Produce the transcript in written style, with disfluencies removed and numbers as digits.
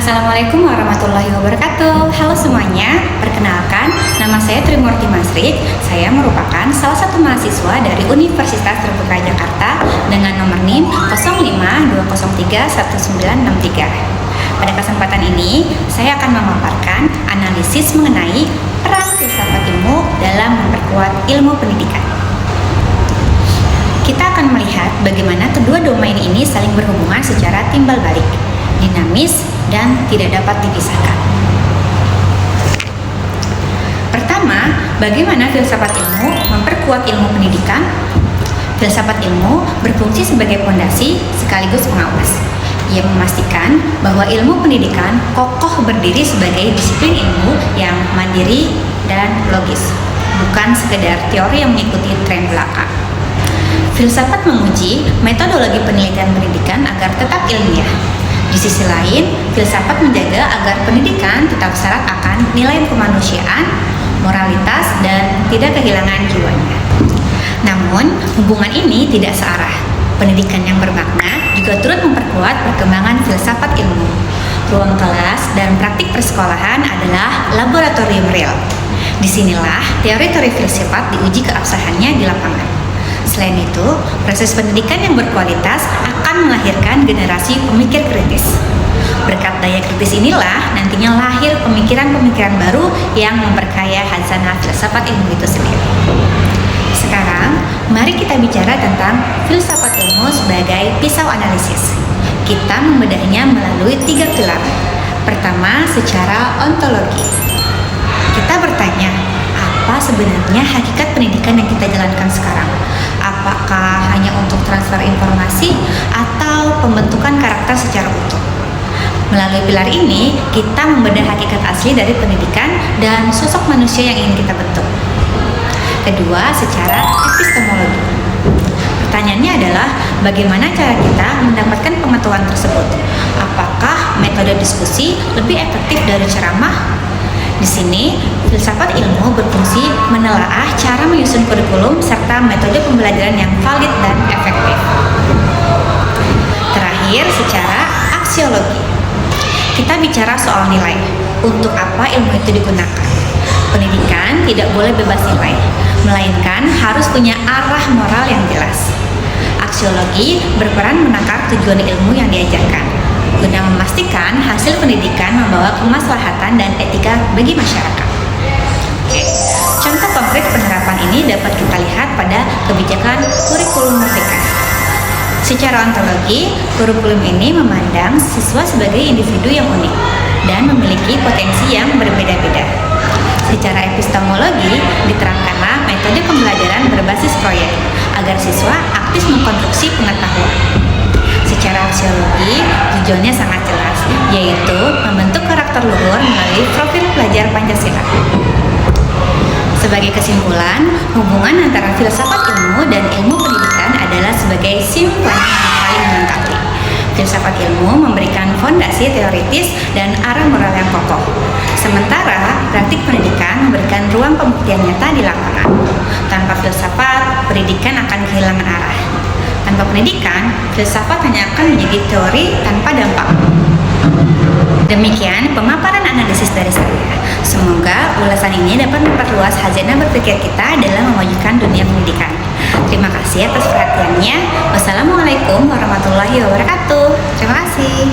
Assalamualaikum warahmatullahi wabarakatuh. Halo semuanya, perkenalkan nama saya Trimurti Masrik. Saya merupakan salah satu mahasiswa dari Universitas Terbuka Jakarta dengan nomor NIM 052031963. Pada kesempatan ini, saya akan memaparkan analisis mengenai peran filsafat ilmu dalam memperkuat ilmu pendidikan. Kita akan melihat bagaimana kedua domain ini saling berhubungan secara timbal balik, dinamis, dan tidak dapat dipisahkan. Pertama, bagaimana filsafat ilmu memperkuat ilmu pendidikan? Filsafat ilmu berfungsi sebagai fondasi sekaligus pengawas. Ia memastikan bahwa ilmu pendidikan kokoh berdiri sebagai disiplin ilmu yang mandiri dan logis, bukan sekedar teori yang mengikuti tren belaka. Filsafat menguji metodologi penelitian pendidikan agar tetap ilmiah. Di sisi lain, filsafat menjaga agar pendidikan tetap syarat akan nilai kemanusiaan, moralitas, dan tidak kehilangan jiwanya. Namun, hubungan ini tidak searah. Pendidikan yang bermakna juga turut memperkuat perkembangan filsafat ilmu. Ruang kelas dan praktik persekolahan adalah laboratorium real. Disinilah teori-teori filsafat diuji keabsahannya di lapangan. Selain itu, proses pendidikan yang berkualitas akan melahirkan generasi pemikir kritis. Berkat daya kritis inilah nantinya lahir pemikiran-pemikiran baru yang memperkaya khazanah filsafat ilmu itu sendiri. Sekarang, mari kita bicara tentang filsafat ilmu sebagai pisau analisis. Kita membedahnya melalui 3 pilar. Pertama, secara ontologi. Kita bertanya, apa sebenarnya hakikat pendidikan yang kita jalankan sekarang? Apakah hanya untuk transfer informasi atau pembentukan karakter secara utuh? Melalui pilar ini, kita membedah hakikat asli dari pendidikan dan sosok manusia yang ingin kita bentuk. Kedua, secara epistemologi. Pertanyaannya adalah, bagaimana cara kita mendapatkan pengetahuan tersebut? Apakah metode diskusi lebih efektif dari ceramah? Di sini, filsafat ilmu berfungsi menelaah cara menyusun kurikulum serta metode pembelajaran yang valid dan efektif. Terakhir, secara aksiologi. Kita bicara soal nilai. Untuk apa ilmu itu digunakan? Pendidikan tidak boleh bebas nilai, melainkan harus punya arah moral yang jelas. Aksiologi berperan menakar tujuan ilmu yang diajarkan, guna memastikan hasil pendidikan membawa kemaslahatan dan etika bagi masyarakat. Oke. Contoh konkret penerapan ini dapat kita lihat pada kebijakan kurikulum merdeka. Secara ontologi, kurikulum ini memandang siswa sebagai individu yang unik dan memiliki potensi yang berbeda-beda. Secara epistemologi, diterapkanlah metode pembelajaran berbasis proyek agar siswa aktif mengkonstruksi pengetahuan. Secara aksiologi, tujuannya sangat jelas, yaitu membentuk karakter luhur melalui profil pelajar Pancasila. Sebagai kesimpulan, hubungan antara filsafat ilmu dan ilmu pendidikan adalah sebagai simpulan yang saling melengkapi. Filsafat ilmu memberikan fondasi teoritis dan arah moral yang kokoh, sementara praktik pendidikan memberikan ruang pembuktian nyata di lapangan. Tanpa filsafat, pendidikan akan kehilangan arah. Tanpa pendidikan, filsafat hanya akan menjadi teori tanpa dampak. Demikian pemaparan analisis dari saya. Semoga ulasan ini dapat memperluas khazanah berpikir kita dalam memajukan dunia pendidikan. Terima kasih atas perhatiannya. Wassalamualaikum warahmatullahi wabarakatuh. Terima kasih.